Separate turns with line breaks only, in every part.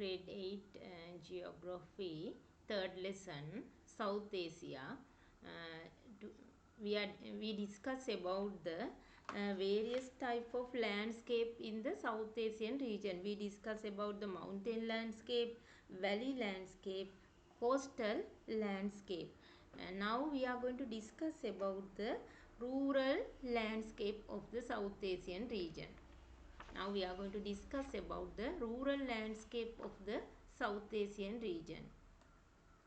Grade 8 Geography, third lesson, South Asia. Uh, to- we discuss about the various type of landscape in the South Asian region. We discuss about the mountain landscape, valley landscape, coastal landscape. And now we are going to discuss about the rural landscape of the South Asian region. Now we are going to discuss about the rural landscape of the South Asian region.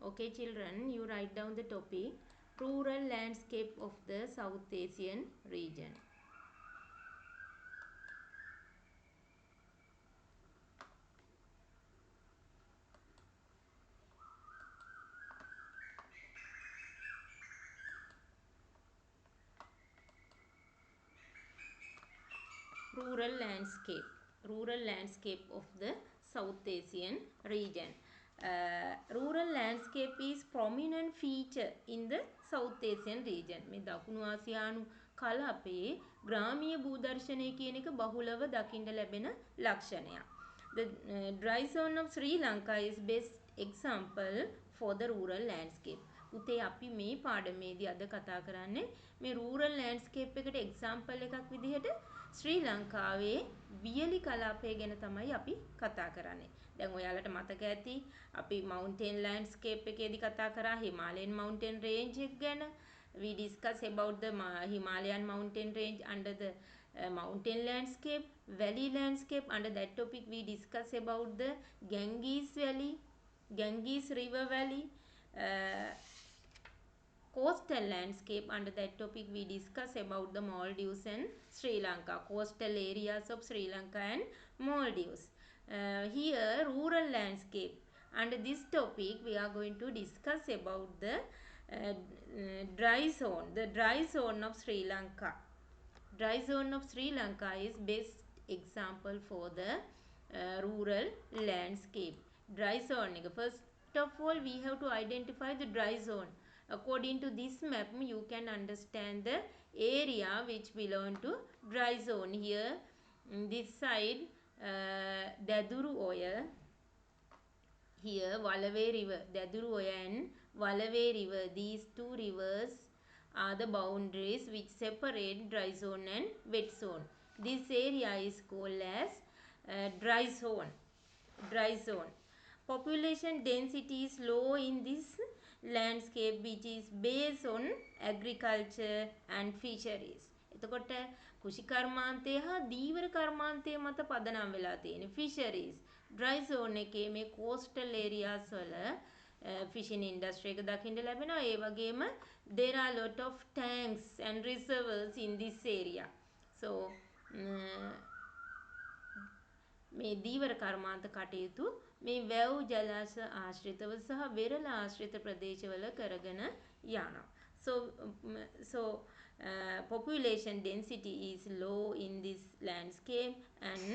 Okay children, you write down the topic rural landscape of the South Asian region. Rural landscape of the South Asian region. Rural landscape is prominent feature in the South Asian region. මේ දකුණු ආසියානු කලාපයේ ග්‍රාමීය භූදර්ශනය කියන එක බහුලව දකින්න ලැබෙන ලක්ෂණයක්. The dry zone of Sri Lanka is best example for the rural landscape. පුතේ අපි මේ පාඩමේදී අද කතා කරන්නේ මේ rural landscape එකට example එකක් විදිහට ශ්‍රී ලංකාවේ වියලි කලාපය ගැන තමයි අපි කතා කරන්නේ. දැන් ඔයාලට මතක ඇති අපි mountain landscape එකේදී කතා කරා Himalayan mountain range එක ගැන. We discuss about the Himalayan mountain range under the mountain landscape, valley landscape. Under that topic we discuss about the Ganges Valley, Ganges River Valley, coastal landscape. Under that topic we discuss about the Maldives and Sri Lanka, coastal areas of Sri Lanka and Maldives. Here rural landscape. Under this topic we are going to discuss about the dry zone, the dry zone of Sri Lanka. Dry zone of Sri Lanka is best example for the rural landscape. Dry zone, first of all we have to identify the dry zone. According to this map you can understand the area which belong to dry zone. Here this side Daduru Oya, here Walave river, Daduru Oya and Walave river, these two rivers are the boundaries which separate dry zone and wet zone. This area is called as dry zone. Dry zone. Population density is low in this landscape which is based on agriculture and fisheries. එතකොට කෘෂි කර්මාන්තය හා දීවර කර්මාන්තය මත පදනම් වෙලා තියෙන fisheries. Dry zone එකේ මේ coastal areas වල fishing industry එක දකින්න ලැබෙනවා. ඒ වගේම there are lot of tanks and reservoirs in this area. So මේ දීවර කර්මාන්ත කටයුතු මේ වැව් ජලාශ ආශ්‍රිතව සහ වෙරළ ආශ්‍රිත ප්‍රදේශවල කරගෙන යනවා. So population density is low in this landscape and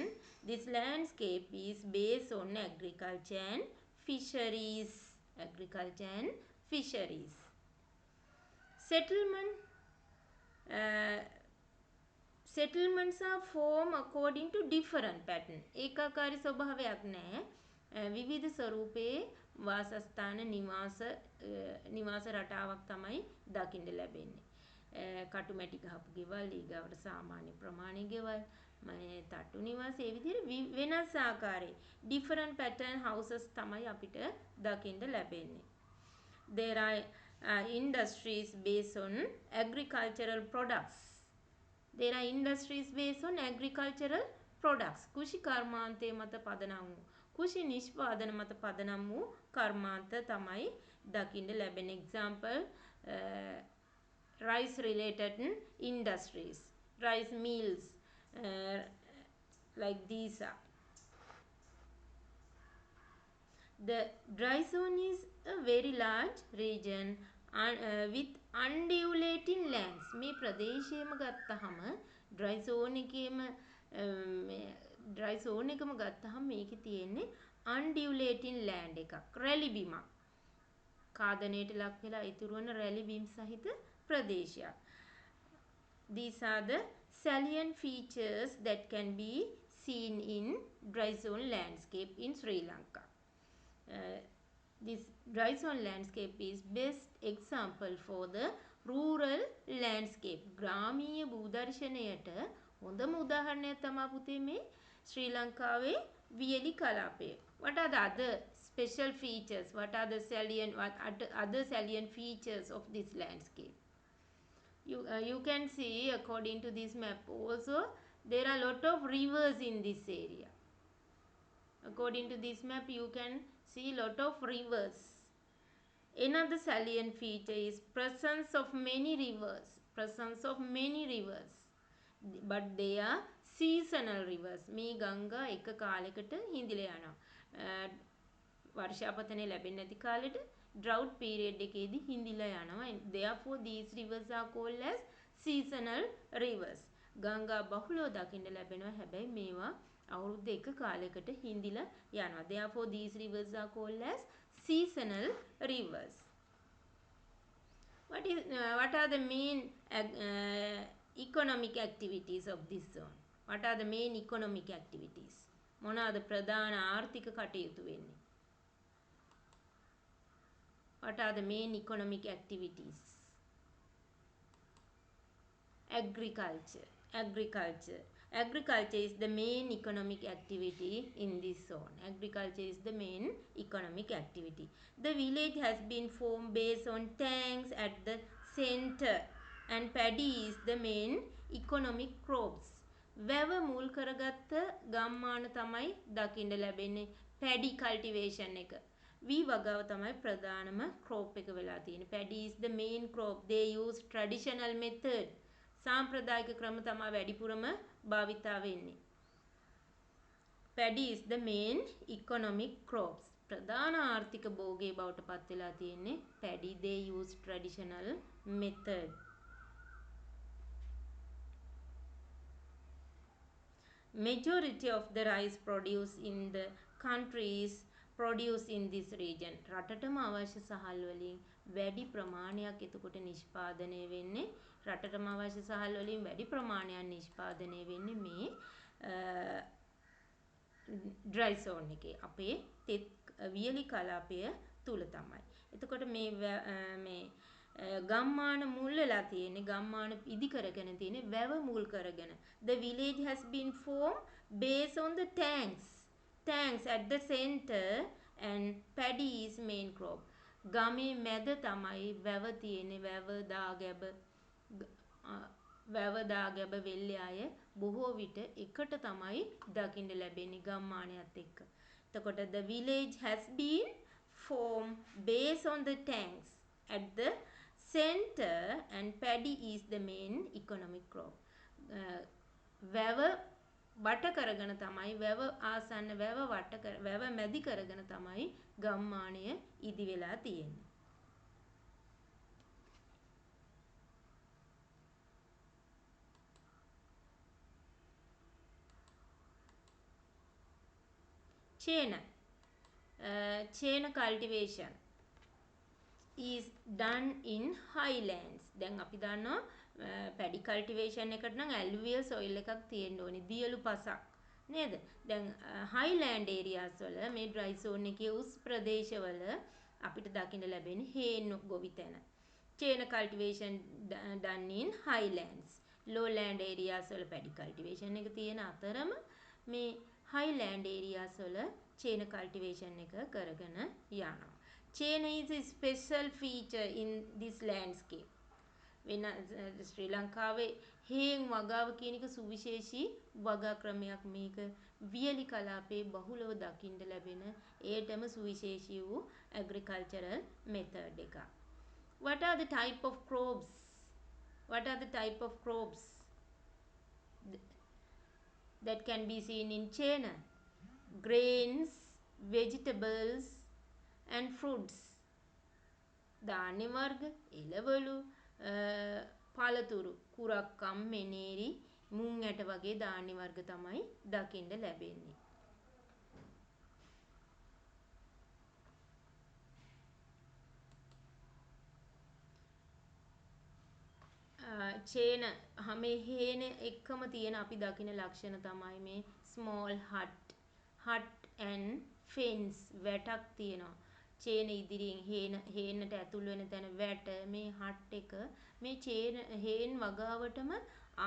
this landscape is based on agriculture and fisheries. Agriculture and fisheries. Settlements are formed according to different pattern. ඒකාකාරී ස්වභාවයක් නැහැ. විවිධ ස්වරූපයේ වාසස්ථාන නිවාස රටාවක් තමයි දකින්න ලැබෙන්නේ. කටුමැටි ගහපු ගෙවල්, ඊගාවට සාමාන්‍ය ප්‍රමාණයේ ගෙවල්, තට්ටු නිවාස, ඒ විදිහට වෙනස් ආකාරයේ different pattern houses තමයි අපිට දකින්න ලැබෙන්නේ. There are industries based on agricultural products. There are industries based on agricultural products. කෘෂි කර්මාන්තය මත පදනම් වූ කෘෂි නිෂ්පාදන මත පදනම් වූ කර්මාන්ත තමයි දකින්න ලැබෙන. Example rice related industries, rice mills, like these are. The dry zone is a very large region with undulating lands. මේ ප්‍රදේශයම ගත්තහම dry zone එකම ගත්තහම මේකේ තියෙන්නේ undulating land එකක්, රැලි බිමක්. කාදනයට ලක් වෙලා ඉතුරු වන රැලි බිම් සහිත ප්‍රදේශයක්. These are the salient features that can be seen in dry zone landscape in Sri Lanka. this dry zone landscape is best example for the rural landscape. ග්‍රාමීය භූදර්ශනයට හොඳම උදාහරණයක් තමයි පුතේ මේ ශ්‍රී ලංකාවේ වියලි කලාපය. What are the other special features? What are the other salient features of this landscape? You can see according to this map also there are a lot of rivers in this area. According to this map you can see lot of rivers. Another salient feature is presence of many rivers. Presence of many rivers. But they are seasonal rivers. මේ ගංගා එක කාලයකට හිඳිලා යනවා. වර්ෂාපතනෙ ලැබෙන්නේ නැති කාලෙට drought period එකේදී හිඳිලා යනවා. Therefore these rivers are called as seasonal rivers. ගංගා බහුලව දකින්න ලැබෙනවා. හැබැයි මේවා අවුරුද්ද එක කාලයකට හිඳිලා යනවා. Therefore these rivers are called as seasonal rivers. What are the main economic activities of this zone? What are the main economic activities? මොනවාද ප්‍රධාන ආර්ථික කටයුතු වෙන්නේ? What are the main economic activities? Agriculture. Agriculture is the main economic activity in this zone. Agriculture is the main economic activity. The village has been formed based on tanks at the center and paddy is the main economic crops. වැව මුල් කරගත්ත ගම්මාන තමයි දකින්න ලැබෙන්නේ paddy cultivation එක. වී වගාව තමයි ප්‍රධානම crop එක වෙලා තියෙන්නේ. Paddy is the main crop. They use traditional method. සාම්ප්‍රදායික ක්‍රම තමයි වැඩිපුරම භාවිතා වෙන්නේ. Paddy is the main economic crops. ප්‍රධාන ආර්ථික භෝගයේ බවට පත් වෙලා තියෙන්නේ paddy. They use traditional method. Majority of the rice produced in the country is produced in this region. රටටම අවශ්‍ය සහල් වලින් වැඩි ප්‍රමාණයක් එතකොට නිෂ්පාදනය වෙන්නේ රටටම අවශ්‍ය සහල් වලින් වැඩි ප්‍රමාණයක් නිෂ්පාදනය වෙන්නේ මේ dry zone එකේ අපේ තෙත් වියලි කලාපය තුල තමයි. එතකොට මේ ගම්මාන මුල් වෙලා තියෙන්නේ ගම්මාන ඉදි කරගෙන තියෙන්නේ වැව මුල් කරගෙන. The village has been formed based on the tanks at the center and paddy is main crop. ගමේ මැද තමයි වැව තියෙන්නේ. වැව දාගැබ වෙල්යාය බොහෝ විට එකට තමයි දකින්න ලැබෙන්නේ ගම්මානයත් එක්ක. එතකොට the village has been formed based on the tanks at the center and paddy is the main economic crop. වැව වට කරගෙන තමයි වැව ආසන්න වැව මැදි කරගෙන තමයි ගම්මානය ඉදි වෙලා තියෙන්නේ. Chain cultivation is done in highlands. දැන් අපි දන්නවා paddy cultivation එකට නම් alluvial soil එකක් තියෙන්න ඕනේ. දියලු පසක් නේද? දැන් highland areas වල මේ dry zone එකේ උස් ප්‍රදේශවල අපිට දකින්න ලැබෙන්නේ හේන් ගොවිතැන. Chain cultivation done in highlands. Lowland areas වල paddy cultivation එක තියෙන අතරම මේ highland areas වල chain cultivation එක කරගෙන යනවා. Chain is a special feature in this landscape. වෙන ශ්‍රී ලංකාවේ හේන් වගාව කියන එක සුවිශේෂී වගා ක්‍රමයක්. මේක වියලි කලාපයේ බහුලව දකින්න ලැබෙන ඒටම සුවිශේෂී වූ agricultural method එකක්. What are the type of crops? What are the type of crops that can be seen in chain? Grains, vegetables and fruits. ධාන්‍ය වර්ග, එළවලු, පළතුරු, කුරක්කම්, මෙනේරි, මුං ඇට වගේ ධාන්‍ය වර්ග තමයි දකින්න ලැබෙන්නේ. චේන හැම හේන එක්කම තියෙන අපි දකින ලක්ෂණ තමයි මේ small hut and ෆෙන්ස් වැටක් තියෙනවා. චේන ඉදිරියෙන් හේනට ඇතුල් වෙන තැන වැට මේ හට් එක මේ චේන හේන් වගාවටම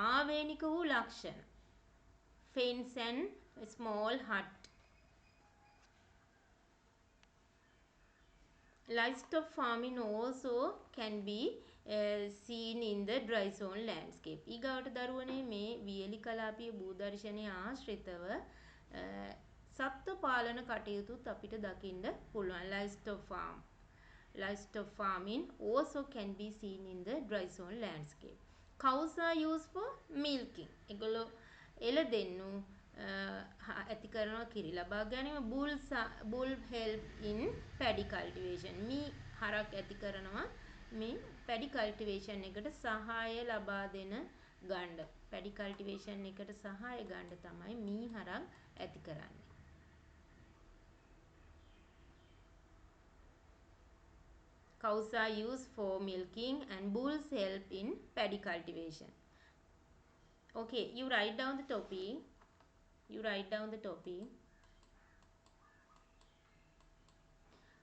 ආවේනික වූ ලක්ෂණ. fence and small hut. Livestock farming also can be seen in the dry zone landscape. ඊගාවට දරුවනේ මේ වියලි කලාපීය භූදර්ශනයේ ආශ්‍රිතව සත්ත්ව පාලන කටයුතුත් අපිට දකින්න පුළුවන්. Livestock farming also can be seen in the dry zone landscape. Cows are used for milking. ඒගොල්ලෝ එළ දෙන්නු ඇති කරනවා කිරි ලබා ගැනීම. bull help in paddy cultivation. මේ හරක් ඇති කරනවා මේ paddy cultivation එකට සහාය ලබා දෙන ගණ්ඩ. paddy cultivation එකට සහාය ගණ්ඩ තමයි මේ හරක් ඇති කරන්නේ. Cows are used for milking and bulls help in paddy cultivation. Okay, you write down the topic.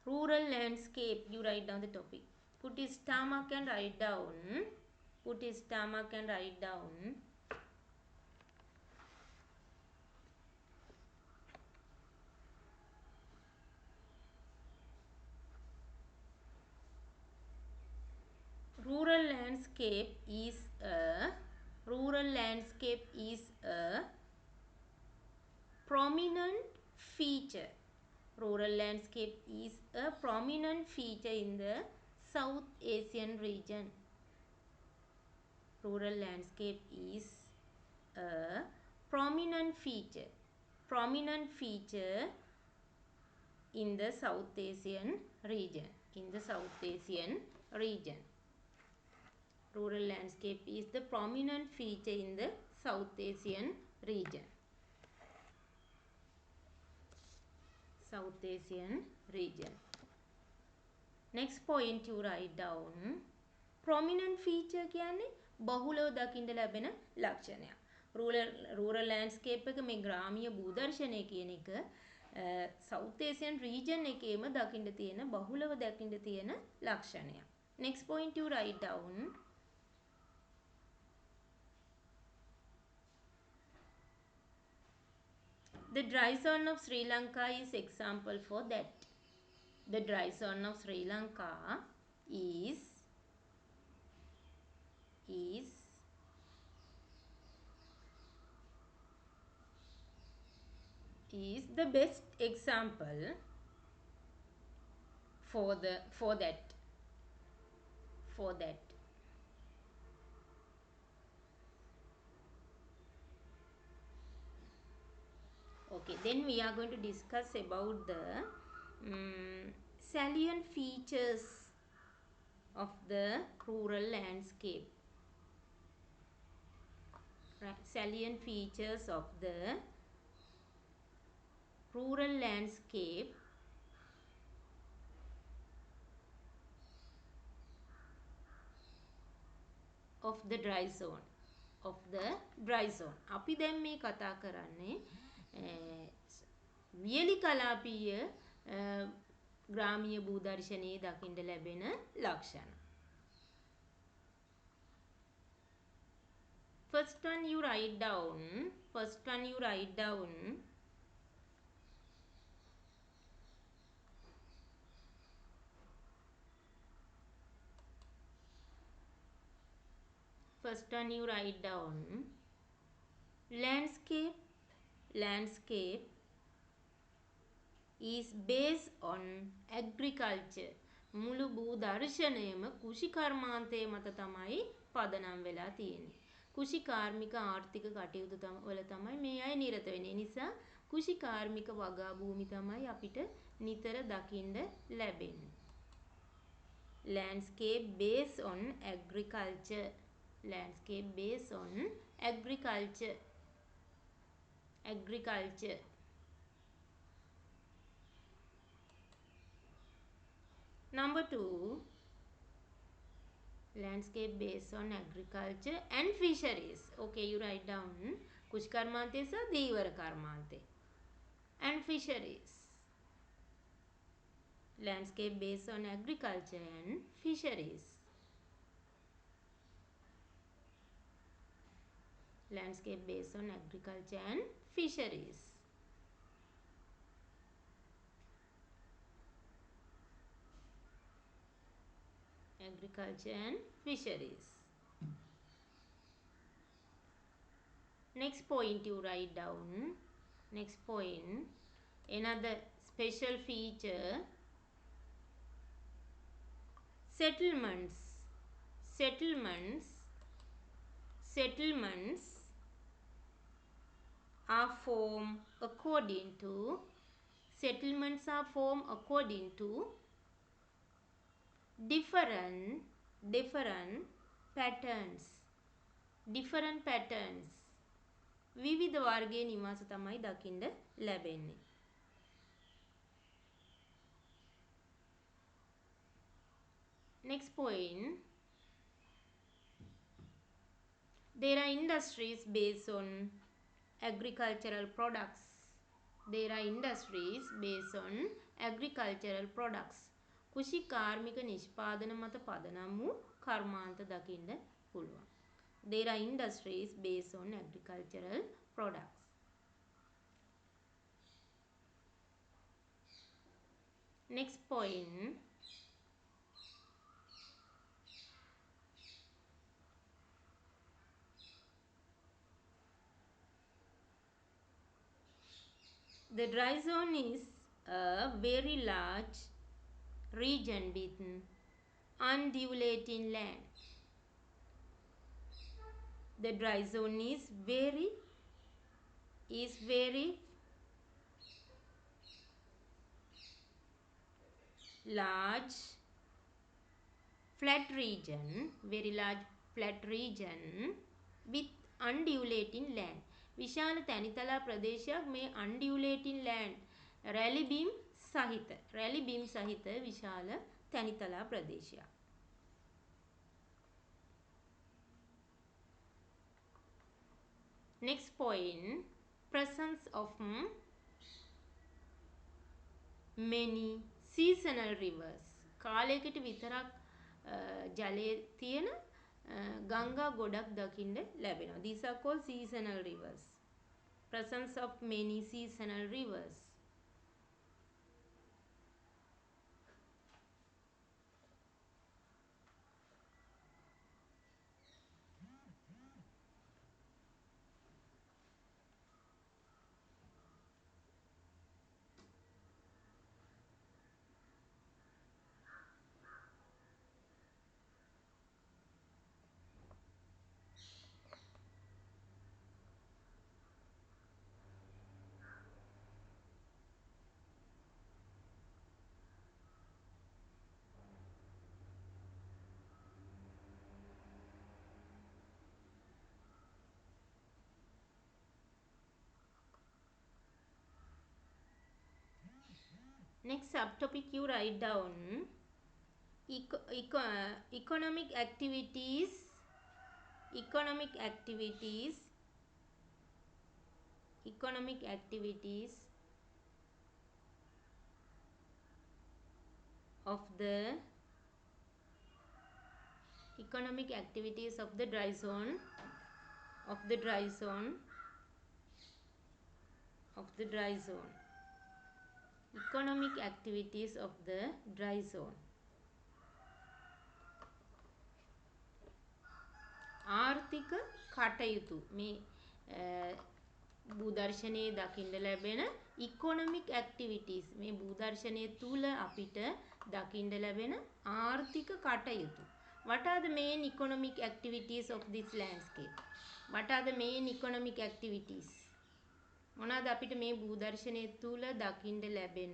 Rural landscape, you write down the topic. Put his stomach and write down. Rural landscape is a prominent feature. Rural landscape is a prominent feature in the South Asian region. Rural landscape is a prominent feature in the South Asian region. Rural landscape is the prominent feature in the South Asian region. Next point you write down. Prominent feature කියන්නේ බහුලව දකින්න ලැබෙන ලක්ෂණයක්. rural landscape එක මේ ග්‍රාමීය භූදර්ශනය කියන එක South Asian region එකේම දකින්න තියෙන බහුලව දකින්න තියෙන ලක්ෂණයක්. Next point you write down. The dry zone of Sri Lanka is example for that. The dry zone of Sri Lanka is the best example for that. Okay, then we are going to discuss about the salient features of the rural landscape. Salient features of the rural landscape of the dry zone. අපි දැන් මේ කතා කරන්නේ වියලි කලාපීය ග්‍රාමීය භූදර්ශනයේ දකින්න ලැබෙන ලක්ෂණ. First one you write down. Landscape is based on agriculture. මුළු භූදර්ශනයම කෘෂි කර්මාන්තය මත තමයි පදනම් වෙලා තියෙන්නේ. කෘෂි කාර්මික ආර්ථික කටයුතු වල තමයි මේ අය නිරත වෙන්නේ. නිසා කෘෂි කාර්මික වගා භූමි තමයි අපිට නිතර දකින්න ලැබෙන්නේ. Landscape based on agriculture. Number 2, landscape based on agriculture and fisheries. Okay, you write down. කුෂි කර්මාන්තය සහ දීවර කර්මාන්තය and fisheries. Landscape based on agriculture and fisheries. Landscape based on agriculture and fisheries. Agriculture and fisheries. Next point you write down. Next point, another special feature, settlements. Settlements. Settlements are formed according to different patterns. Different patterns. විවිධ වර්ගයේ නිවාස තමයි දකින්න ලැබෙන්නේ. Next point, there are industries based on agricultural products. There are industries based on agricultural products. කෘෂි කාර්මික නිෂ්පාදන මත පදනම් වූ කර්මාන්ත දකින්න පුළුවන්. There are industries based on agricultural products. Next point, the dry zone is a very large region with undulating land. The dry zone is very large flat region, very large flat region with undulating land. විශාල තැනිතලා ප්‍රදේශයක්, මේ undulating land rally beam සහිත විශාල තැනිතලා ප්‍රදේශයක්. Next point, presence of many seasonal rivers. කාලයකට විතරක් ජලය තියෙන ගංගා ගොඩක් දකින්න ලැබෙනවා. These are called seasonal rivers. Presence of many seasonal rivers. Next subtopic you write down, economic activities of the dry zone. Economic activities of the dry zone. ආර්ථික කටයුතු, මේ භූදර්ශනයේ දකින්න ලැබෙන economic activities, මේ භූදර්ශනය තුල අපිට දකින්න ලැබෙන ආර්ථික කටයුතු. What are the main economic activities of this landscape? What are the main economic activities? මොනවාද අපිට මේ භූදර්ශනය තුල දකින්න ලැබෙන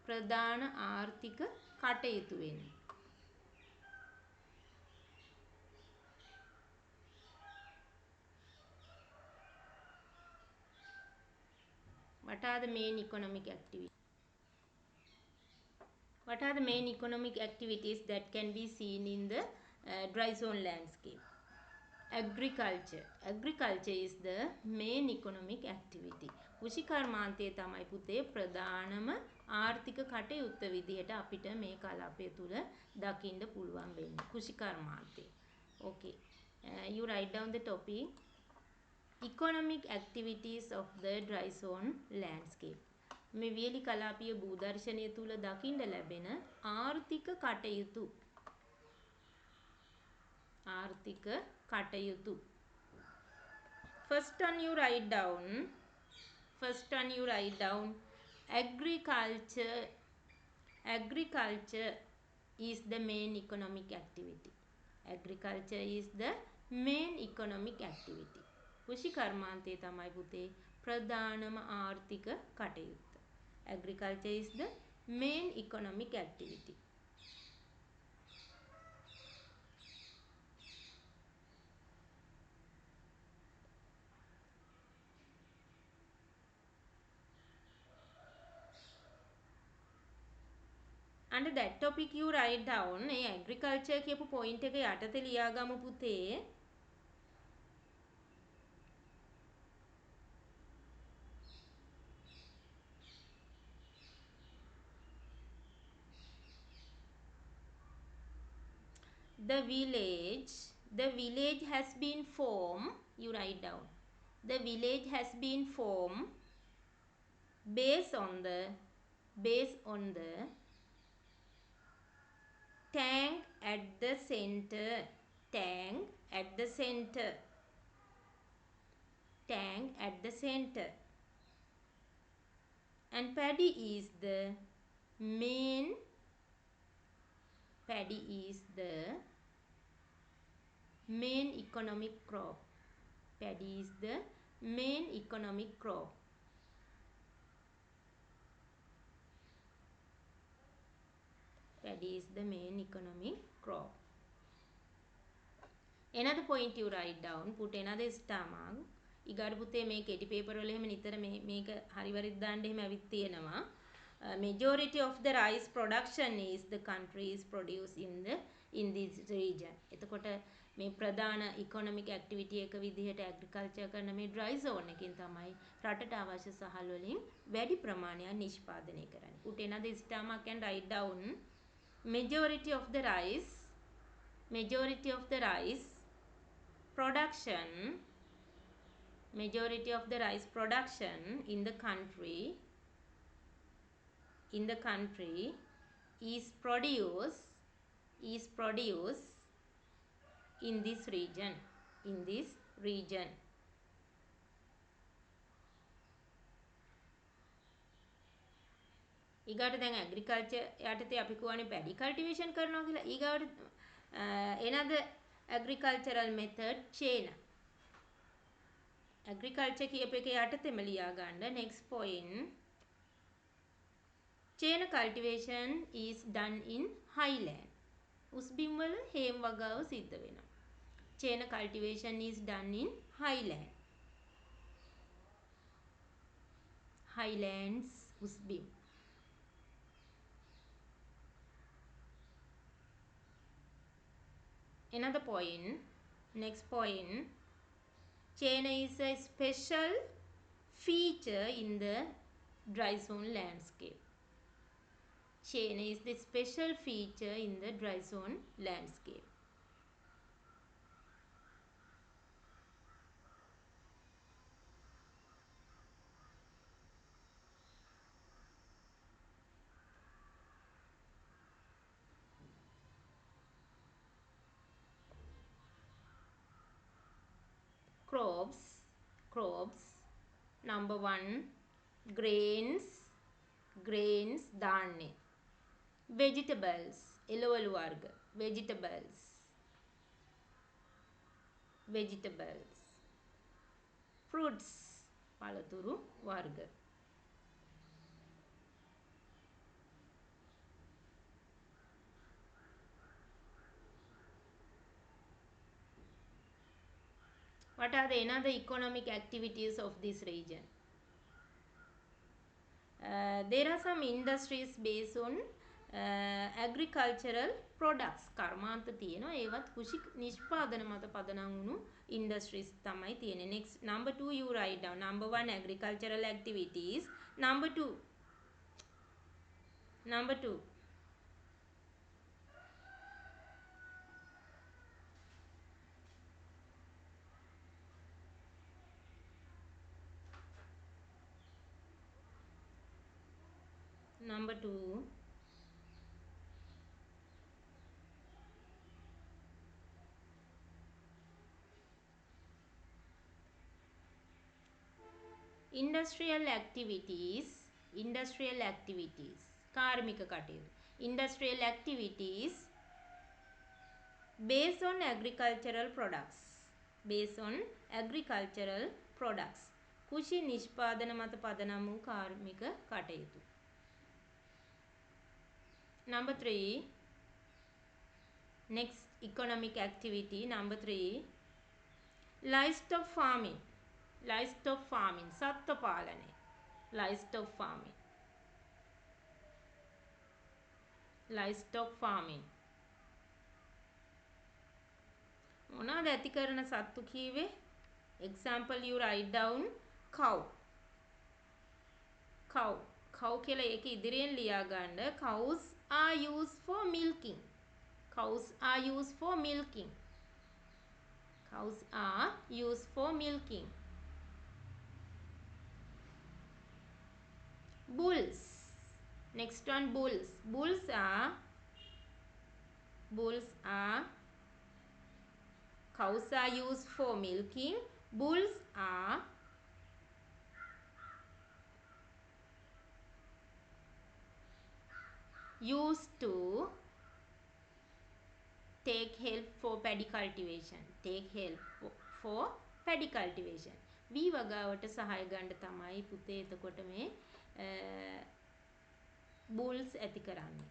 ප්‍රධාන ආර්ථික කටයුතු වෙන්නේ? What are the main economic activities? What are the main economic activities that can be seen in the dry zone landscape? Agriculture. Agriculture is the main economic activity. කෘෂිකර්මාන්තය තමයි පුතේ ප්‍රධානම ආර්ථික කටයුත්ත විදිහට අපිට මේ කලාපය තුල දකින්න පුළුවන් වෙන්නේ. කෘෂිකර්මාන්තය. Okay. You write down the topic. Economic activities of the dry zone landscape. මේ වියලි කලාපීය භූදර්ශනය තුල දකින්න ලැබෙන ආර්ථික කටයුතු. ආර්ථික කටයුතු. First one you write down. Agriculture. Agriculture is the main economic activity. Agriculture is the main economic activity. කෘෂි කර්මාන්තය තමයි පුතේ ප්‍රධානම ආර්ථික කටයුත්ත. Agriculture is the main economic activity. Under that topic you write down මේ agriculture කියපු point එක යටතේ ලියාගමු පුතේ. The village has been formed. You write down. The village has been formed based on the tank at the center. Tank at the center. Tank at the center. And paddy is the main economic crop. Paddy is the main economic crop. Paddy is the main economic crop. Another point you write down. Put another star mark. ඊගාට පුතේ මේ කෙටි paper වල එහෙම නිතර මේක හරි වරිත් දාන්න එහෙම ඇවිත් තියෙනවා. Majority of the rice production is the countries produce in this region. එතකොට මේ ප්‍රධාන economic activity එක විදිහට agriculture කරන මේ dry zone එකෙන් තමයි රටට අවශ්‍ය සහල් වලින් වැඩි ප්‍රමාණයක් නිෂ්පාදනය කරන්නේ. Put another star mark and write down majority of the rice production in the country is produced in this region. ඊගාට දැන් agriculture යටතේ අපි කියවනේ paddy cultivation කරනවා කියලා. ඊගාට another agricultural method chain. Agriculture කියප එක යටතේම ලියා ගන්න. Next point. Chain cultivation is done in highland. උස්බිම් වල හේම් වගාව සිද්ධ වෙනවා. Chain cultivation is done in highland. Highlands උස්බිම්. Another point. Next point. Chain is a special feature in the dry zone landscape. Chain is the special feature in the dry zone landscape. Crops. Number 1. Grains ධාන්‍ය. Vegetables එළවලු වර්ග. Vegetables. Fruits පළතුරු වර්ග. What are the another economic activities of this region? There are some industries based on agricultural products කර්මාන්ත තියෙනවා ඒවත් කෘෂි නිෂ්පාදන මත පදනම් වුණු industries තමයි තියෙන්නේ. Next number 2 you write down. Number 1 agricultural activities. Number 2 number 2 number 2 industrial activities කාර්මික කටයුතු industrial activities based on agricultural products කෘෂි නිෂ්පාදන මත පදනම් වූ කාර්මික කටයුතු. Number 3 next economic activity number 3 livestock farming සත්ත්ව පාලනය livestock farming මොනවාද ඇති කරන සත්තු කීවේ example you write down cow කියලා ඒක ඉදිරියෙන් ලියා ගන්න cows are used for milking bulls next one bulls are cows are used for milking bulls are used to take help for paddy cultivation වී වගාවට සහාය ගන්න තමයි පුතේ එතකොට මේ bulls ඇති කරන්නේ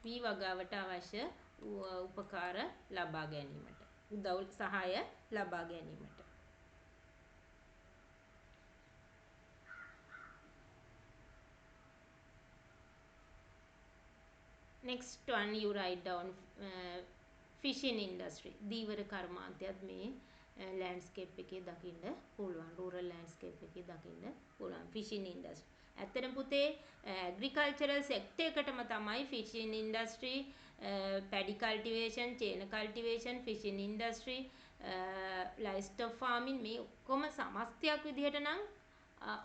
වී වගාවට අවශ්‍ය උපකාර ලබා ගැනීමට උදව් සහාය ලබා ගැනීමට. next one you write down fishing industry දීවර කර්මාන්තයත් මේ landscape එකේ දකින්න පුළුවන් rural landscape එකේ දකින්න පුළුවන් fishing industry. ඇත්තටම පුතේ agricultural sector එකටම තමයි fishing industry paddy cultivation chain cultivation fishing industry livestock farming මේ ඔක්කොම සමස්තයක් විදිහට නම්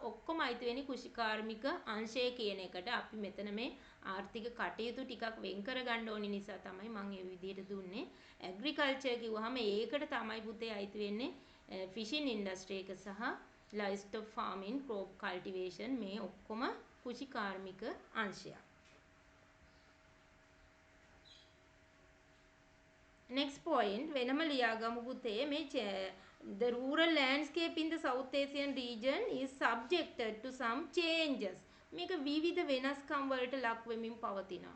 ඔක්කොම අයිති වෙන්නේ කෘෂි කාර්මික අංශය කියන එකට. අපි මෙතන මේ ආර්ථික කටයුතු ටිකක් වෙන් කර ගන්න ඕනි නිසා තමයි මම මේ විදිහට දුන්නේ. ඇග්‍රිකල්චර් කිව්වහම ඒකට තමයි පුතේ අයිති වෙන්නේ ෆිෂින් ඉන්ඩස්ට්‍රි එක සහ livestock farming crop cultivation මේ ඔක්කොම කෘෂි කාර්මික අංශයක්. next point වෙනම ලියාගමු පුතේ මේ the rural landscape in the South Asian region is subjected to some changes. මේක විවිධ වෙනස්කම් වලට ලක් වෙමින් පවතිනවා.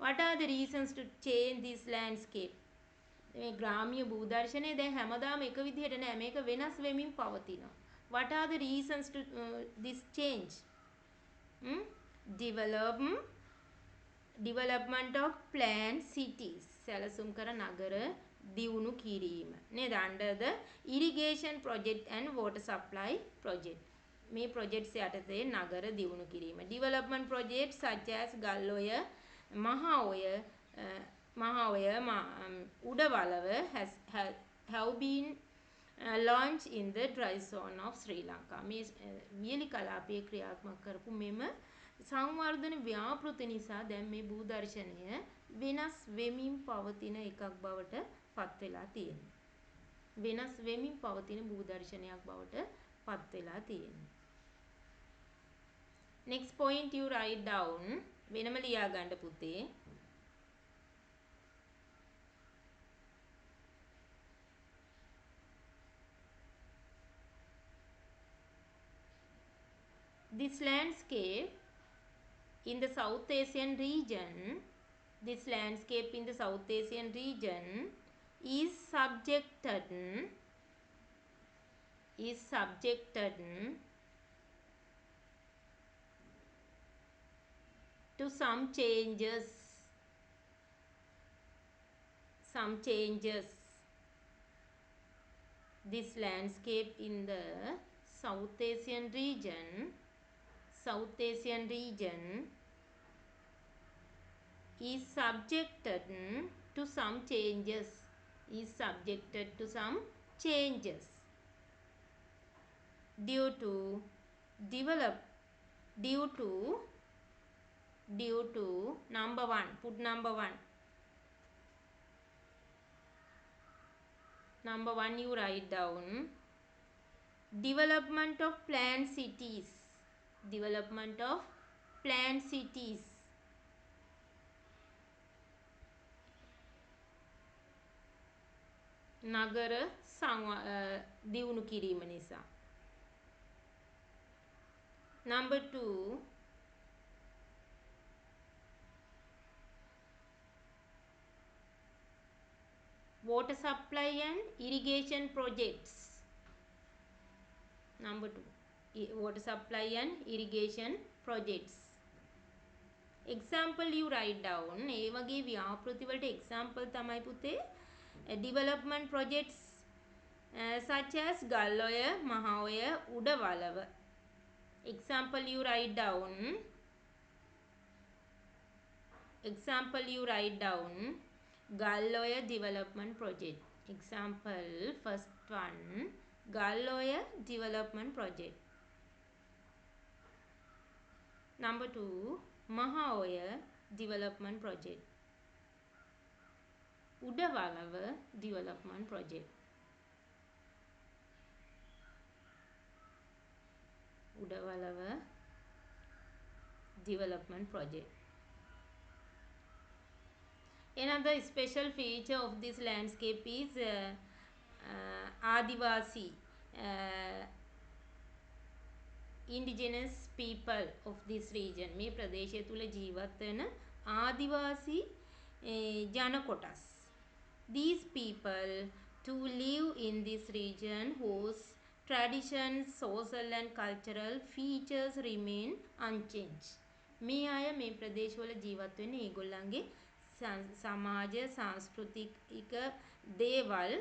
What are the reasons to change this landscape? මේ ග්‍රාමීය භූදර්ශනය දැන් හැමදාම එක විදිහට නෑ මේක වෙනස් වෙමින් පවතිනවා. What are the reasons to this change? Development of planned cities සැලසුම් කර නගර දියුණු කිරීම නේද under the irrigation project and water supply project මේ projects යටතේ නගර දියුණු කිරීම development projects such as Gal Oya මහඔය උඩවලව have been launched in the dry zone of Sri Lanka මේ වියලි කලාපයේ ක්‍රියාත්මක කරපු මෙම සංවර්ධන ව්‍යාපෘති නිසා දැන් මේ භූදර්ශනය වෙනස් වෙමින් පවතින එකක් බවට පත් වෙලා තියෙනවා. වෙනස් වෙමින් පවතින භූදර්ශනයක් බවට පත් වෙලා තියෙනවා. next point you write down වෙනම ලියා ගන්න පුතේ. this landscape in the South Asian region is subjected to some changes some changes. This landscape in the South Asian region is subjected to some changes due to develop due to number one, put number one you write down, development of planned cities, නගර දියුණු කිරීම නිසා. Number 2, water supply and irrigation projects. Number 2, water supply and irrigation projects. Example you write down. ඒ වගේ ව්‍යාපෘති වලට example තමයි පුතේ development projects such as Gal Oya, මහඔය, උඩවලව. Example you write down. Gal Oya development project. Example first one, Gal Oya development project. Number 2, මහඔය development project. උඩවලව development project. උඩවලව development project. Another special feature of this landscape is Adivasi, indigenous people of this region. මේ ප්‍රදේශය තුල ජීවත් වෙන ආදිවාසී ජන කොටස්. These people to live in this region whose traditions, social and cultural features remain unchanged. මේ අය මේ ප්‍රදේශවල ජීවත් වෙන්නේ ඒගොල්ලන්ගේ සමාජ සංස්කෘතික දේවල්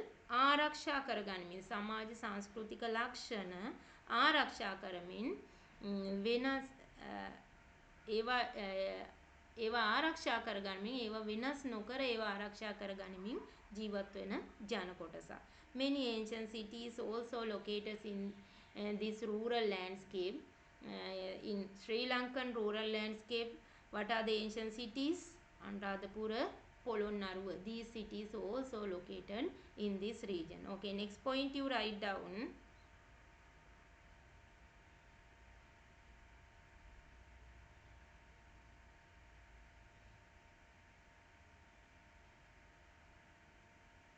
ආරක්ෂා කරගනිමින්, සමාජ සංස්කෘතික ලක්ෂණ ආරක්ෂා කරමින් වෙනස් ඒවා ආරක්ෂා කරගනිමින්, ඒවා වෙනස් නොකර ඒවා ආරක්ෂා කරගනිමින් ජීවත් වෙන ජන කොටසක්. Many ancient cities also located in this rural landscape. In Sri Lankan rural landscape, what are the ancient cities? Anuradhapura, Polonnaruwa. These cities also located in this region. Okay, next point you write down.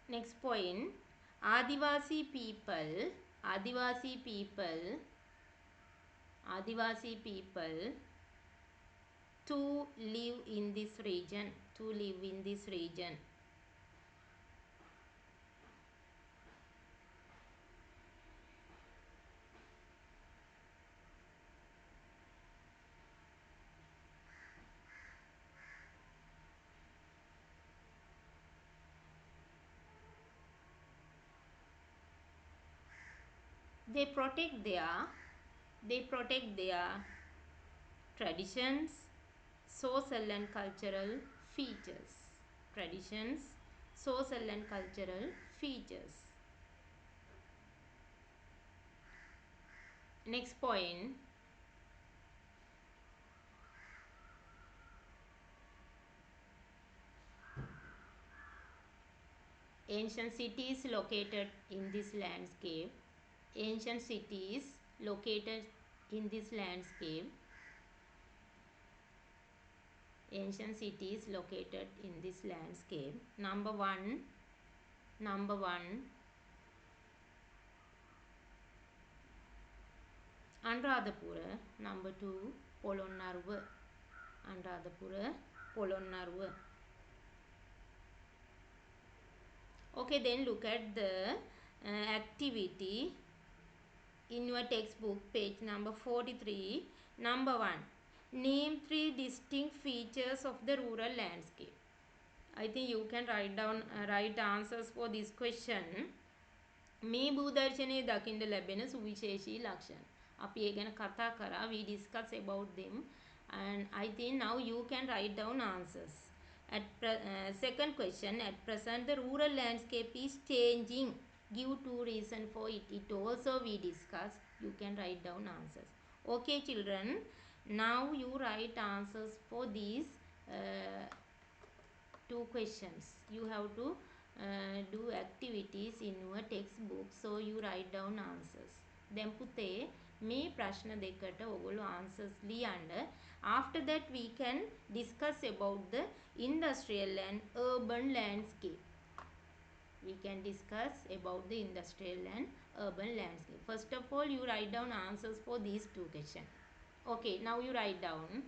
Next point, Adivasi people to live in this region. They protect their traditions, social and cultural features. Next point, ancient cities located in this landscape. Number one, Anuradhapura. Number 2, Polonnaruwa. Okay, then look at the activity in your textbook, page number 43. Number 1, name 3 distinct features of the rural landscape. I think you can write down write answers for this question. මේ භූදර්ශනයේ දකින්න ලැබෙන සුවිශේෂී ලක්ෂණ. අපි ඒ ගැන කතා කරා. We discuss about them and I think now you can write down answers. Second question, at present the rural landscape is changing. Give two reasons for it. It also we discuss. You can write down answers. Okay children, now you write answers for these two questions. You have to do activities in your textbook, so you write down answers. Then පුතේ මේ ප්‍රශ්න දෙකට ඔයගොල්ලෝ answers ලියන්න. After that we can discuss about the industrial and urban landscape. We can discuss about the industrial and urban landscape. First of all, you write down answers for these two questions. Okay, now you write down.